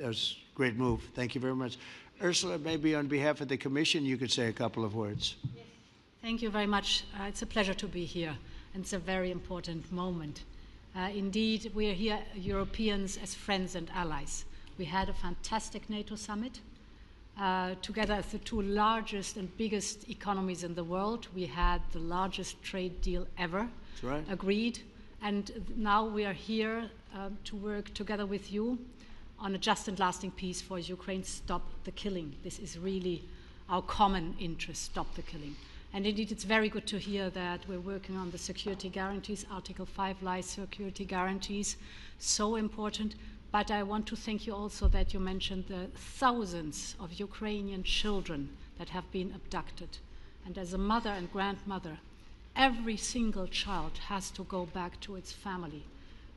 That was a great move. Thank you very much. Ursula, maybe on behalf of the Commission, you could say a couple of words. Yes. Thank you very much. It's a pleasure to be here, and it's a very important moment. Indeed, we are here, Europeans, as friends and allies. We had a fantastic NATO summit. Together as the two largest and biggest economies in the world, we had the largest trade deal ever agreed. And now we are here to work together with you on a just and lasting peace for Ukraine. Stop the killing. This is really our common interest, stop the killing. And indeed, it's very good to hear that we're working on the security guarantees, Article 5 lies security guarantees, so important. But I want to thank you also that you mentioned the thousands of Ukrainian children that have been abducted. And as a mother and grandmother, every single child has to go back to its family.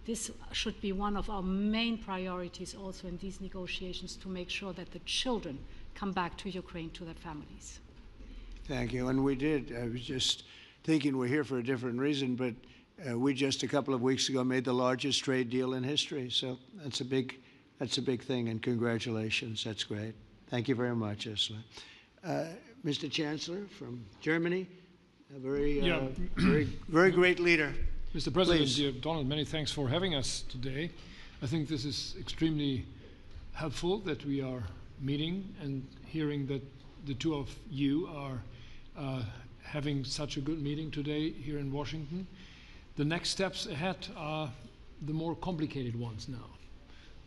This should be one of our main priorities also in these negotiations, to make sure that the children come back to Ukraine, to their families. Thank you. And we did. I was just thinking we're here for a different reason, but we just a couple of weeks ago made the largest trade deal in history. So that's a big thing, and congratulations. That's great. Thank you very much, Ursula. Mr. Chancellor from Germany, a very great leader. Mr. President, dear Donald, many thanks for having us today. I think this is extremely helpful that we are meeting and hearing that the two of you are having such a good meeting today here in Washington. The next steps ahead are the more complicated ones now.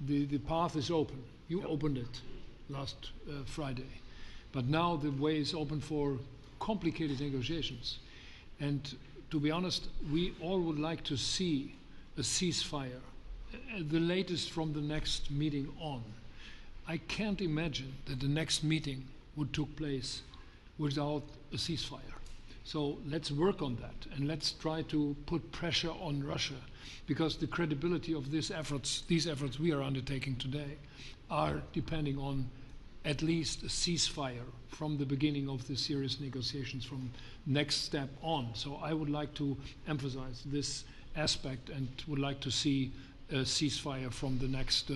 The path is open. You opened it last Friday. But now the way is open for complicated negotiations. And to be honest, we all would like to see a ceasefire, the latest from the next meeting on. I can't imagine that the next meeting would take place without a ceasefire. So let's work on that, and let's try to put pressure on Russia, because the credibility of these efforts we are undertaking today are depending on at least a ceasefire from the beginning of the serious negotiations from next step on. So I would like to emphasize this aspect and would like to see a ceasefire from the next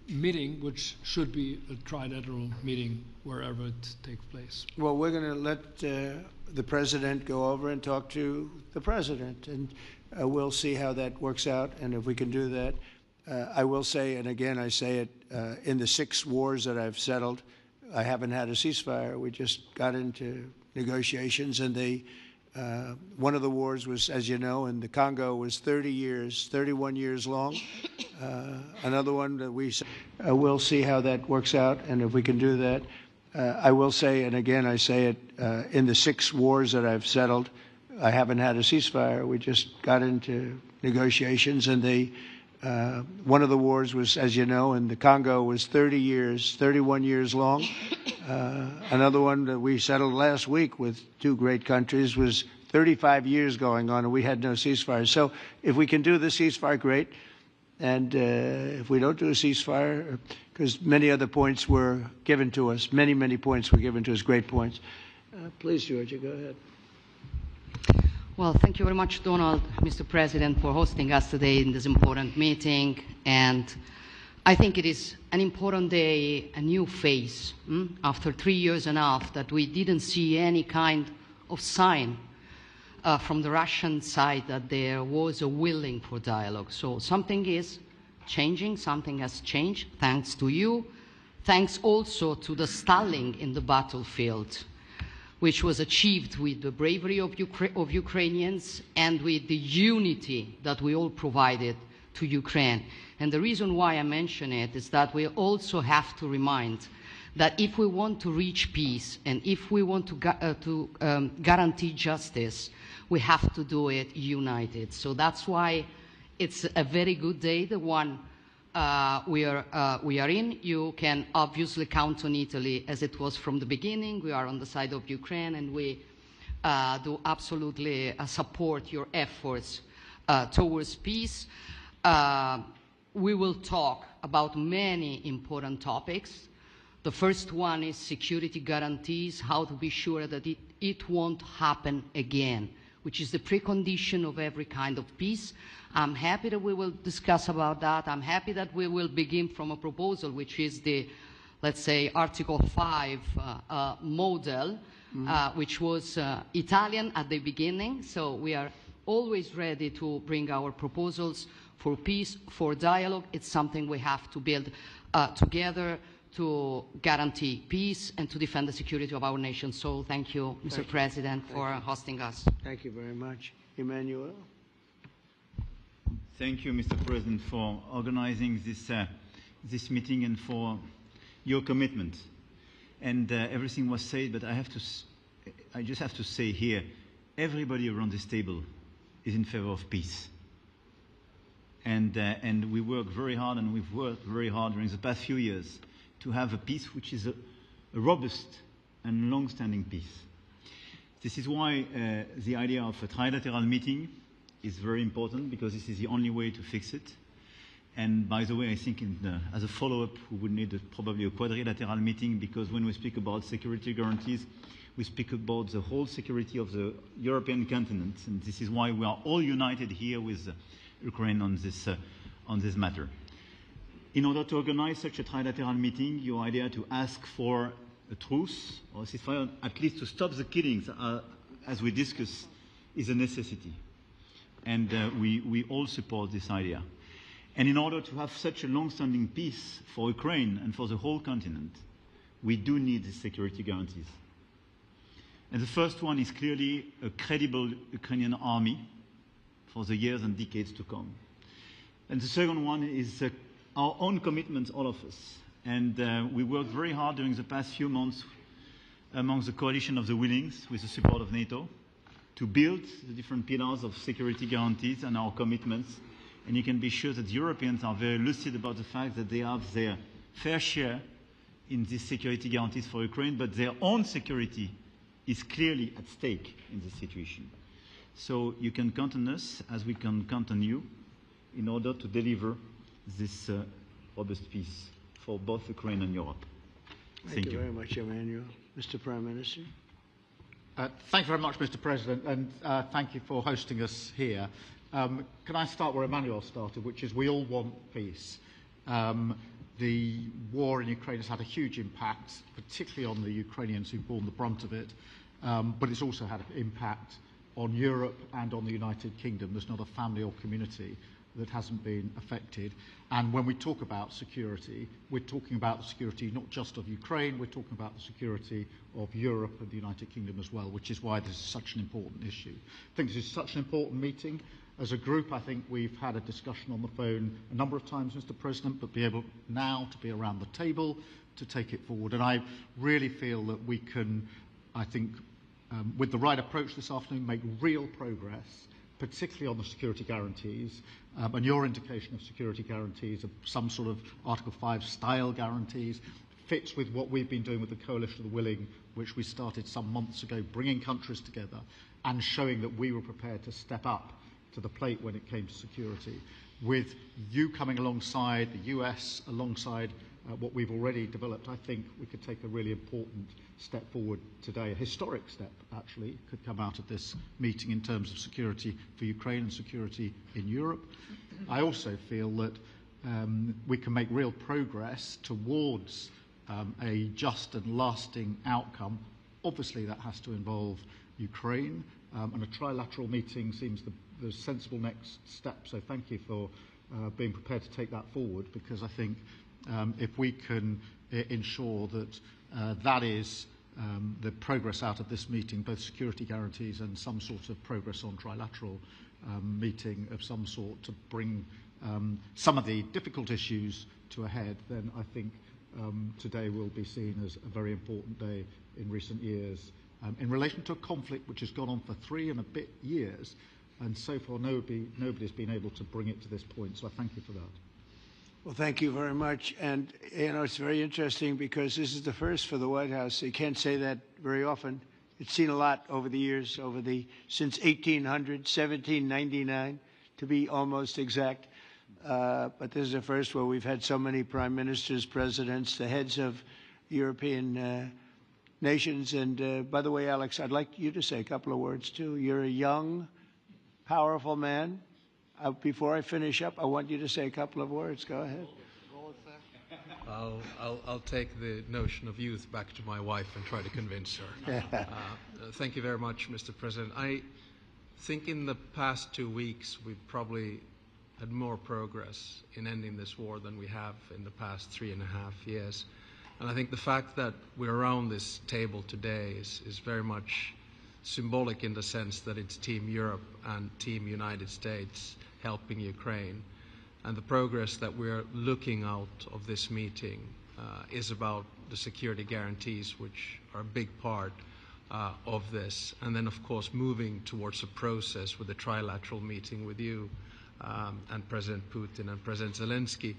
meeting, which should be a trilateral meeting wherever it takes place. Well, we're going to let the President go over and talk to the President, and we'll see how that works out, and if we can do that. I will say, and again I say it, in the 6 wars that I've settled, I haven't had a ceasefire. We just got into negotiations, and one of the wars was, as you know, in the Congo was 31 years long. Another one that we'll see how that works out, and if we can do that. I will say, and again I say it, in the 6 wars that I've settled, I haven't had a ceasefire. We just got into negotiations, and one of the wars was, as you know, in the Congo was 31 years long. Another one that we settled last week with 2 great countries was 35 years going on, and we had no ceasefire. So if we can do the ceasefire, great. And if we don't do a ceasefire, because many other points were given to us, many points were given to us, great points. Please, Georgia, go ahead. Well, thank you very much, Donald, Mr. President, for hosting us today in this important meeting. And I think it is an important day, a new phase, after 3 years and a half that we didn't see any kind of sign from the Russian side that there was a willing for dialogue. So something is changing, something has changed, thanks to you. Thanks also to the stalling in the battlefield, which was achieved with the bravery of Ukrainians and with the unity that we all provided to Ukraine. And the reason why I mention it is that we also have to remind that if we want to reach peace and if we want to guarantee justice, we have to do it united. So that's why it's a very good day, the one we are in. You can obviously count on Italy as it was from the beginning. We are on the side of Ukraine, and we do absolutely support your efforts towards peace. We will talk about many important topics. The first one is security guarantees, how to be sure that it won't happen again. which is the precondition of every kind of peace. I'm happy that we will discuss about that. I'm happy that we will begin from a proposal, which is the, let's say, Article 5 model, which was Italian at the beginning. So we are always ready to bring our proposals for peace, for dialogue. It's something we have to build together to guarantee peace and to defend the security of our nation. So thank you, Mr. President, for hosting us. Thank you very much. Emmanuel? Thank you, Mr. President, for organizing this meeting and for your commitment. And everything was said, but I just have to say here, everybody around this table is in favor of peace. And we work very hard, and we've worked very hard during the past few years to have a peace which is a robust and long-standing peace. This is why the idea of a trilateral meeting is very important, because this is the only way to fix it. And by the way, I think as a follow-up, we would need probably a quadrilateral meeting, because when we speak about security guarantees, we speak about the whole security of the European continent. And this is why we are all united here with Ukraine on this matter. In order to organize such a trilateral meeting, your idea to ask for a truce or a ceasefire, at least to stop the killings, as we discussed, is a necessity. And we all support this idea. And in order to have such a long-standing peace for Ukraine and for the whole continent, we do need these security guarantees. And the first one is clearly a credible Ukrainian army for the years and decades to come. And the second one is our own commitment, all of us. And we worked very hard during the past few months among the coalition of the willings, with the support of NATO, to build the different pillars of security guarantees and our commitments. And you can be sure that the Europeans are very lucid about the fact that they have their fair share in these security guarantees for Ukraine, but their own security is clearly at stake in this situation. So you can count on us, as we can count on you, in order to deliver this robust peace for both Ukraine and Europe. Thank you very much, Emmanuel. Mr. Prime Minister? Thank you very much, Mr. President, and thank you for hosting us here. Can I start where Emmanuel started, which is we all want peace. The war in Ukraine has had a huge impact, particularly on the Ukrainians who've borne the brunt of it, but it's also had an impact on Europe and on the United Kingdom. There's not a family or community that hasn't been affected. And when we talk about security, we're talking about the security not just of Ukraine, we're talking about the security of Europe and the United Kingdom as well, which is why this is such an important issue. I think this is such an important meeting. As a group, I think we've had a discussion on the phone a number of times, Mr. President, but be able now to be around the table to take it forward. And I really feel that we can, I think, with the right approach this afternoon, make real progress, particularly on the security guarantees, and your indication of security guarantees, of some sort of Article 5 style guarantees, fits with what we've been doing with the Coalition of the Willing, which we started some months ago, bringing countries together and showing that we were prepared to step up to the plate when it came to security. With you coming alongside, the US alongside what we've already developed, I think we could take a really important step forward today. A historic step, actually, could come out of this meeting in terms of security for Ukraine and security in Europe. I also feel that we can make real progress towards a just and lasting outcome. Obviously, that has to involve Ukraine, and a trilateral meeting seems the sensible next step. So thank you for being prepared to take that forward, because I think if we can ensure that that is the progress out of this meeting, both security guarantees and some sort of progress on trilateral meeting of some sort to bring some of the difficult issues to a head, then I think today will be seen as a very important day in recent years in relation to a conflict which has gone on for 3 and a bit years, and so far nobody's been able to bring it to this point. So I thank you for that. Well, thank you very much. And, you know, it's very interesting because this is the first for the White House. You can't say that very often. It's seen a lot over the years, since 1800, 1799, to be almost exact. But this is the first where we've had so many prime ministers, presidents, the heads of European nations. And by the way, Alex, I'd like you to say a couple of words too. You're a young, powerful man. Before I finish up, I want you to say a couple of words. Go ahead. I'll take the notion of youth back to my wife and try to convince her. Thank you very much, Mr. President. I think in the past 2 weeks we've probably had more progress in ending this war than we have in the past 3.5 years. And I think the fact that we're around this table today is very much symbolic in the sense that it's Team Europe and Team United States helping Ukraine. And the progress that we're looking out of this meeting is about the security guarantees, which are a big part of this. And then, of course, moving towards a process with a trilateral meeting with you and President Putin and President Zelensky.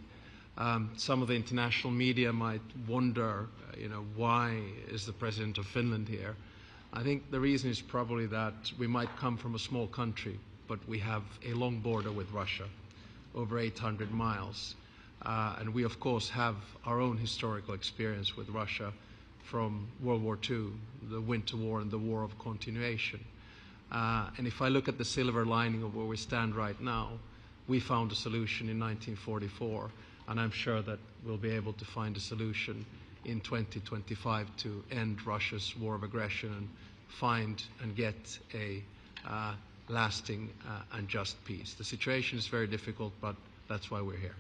Some of the international media might wonder, why is the President of Finland here? I think the reason is probably that we might come from a small country, but we have a long border with Russia, over 800 miles. And we, of course, have our own historical experience with Russia from World War II, the Winter War and the War of Continuation. And if I look at the silver lining of where we stand right now, we found a solution in 1944, and I'm sure that we'll be able to find a solution in 2025 to end Russia's war of aggression and find and get a lasting and just peace. The situation is very difficult, but that's why we're here.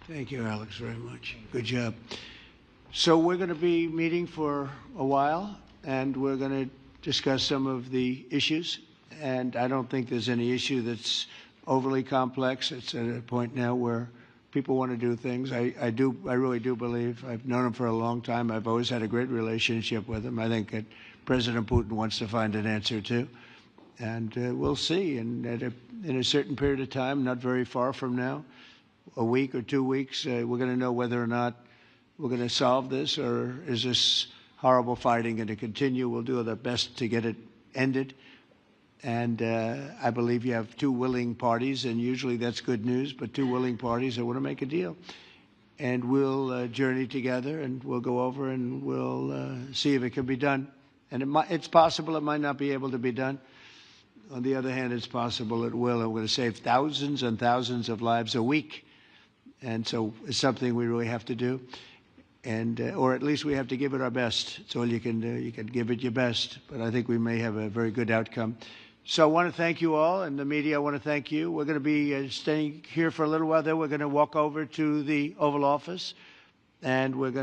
Thank you, Alex, very much. Good job. So we're going to be meeting for a while, and we're going to discuss some of the issues. And I don't think there's any issue that's overly complex. It's at a point now where people want to do things. I really do believe. I've known him for a long time. I've always had a great relationship with him. I think that President Putin wants to find an answer too. And we'll see. And in a certain period of time, not very far from now, a week or 2 weeks, we're going to know whether or not we're going to solve this, or is this horrible fighting going to continue. We'll do our best to get it ended. And I believe you have two willing parties, and usually that's good news, but two willing parties that want to make a deal. And we'll journey together, and we'll go over, and we'll see if it can be done. And it's possible it might not be able to be done. On the other hand, it's possible it will, and we're going to save thousands and thousands of lives a week. And so it's something we really have to do. And or at least we have to give it our best. It's all you can do. You can give it your best. But I think we may have a very good outcome. So I want to thank you all, and the media, I want to thank you. We're going to be staying here for a little while. Then we're going to walk over to the Oval Office, and we're going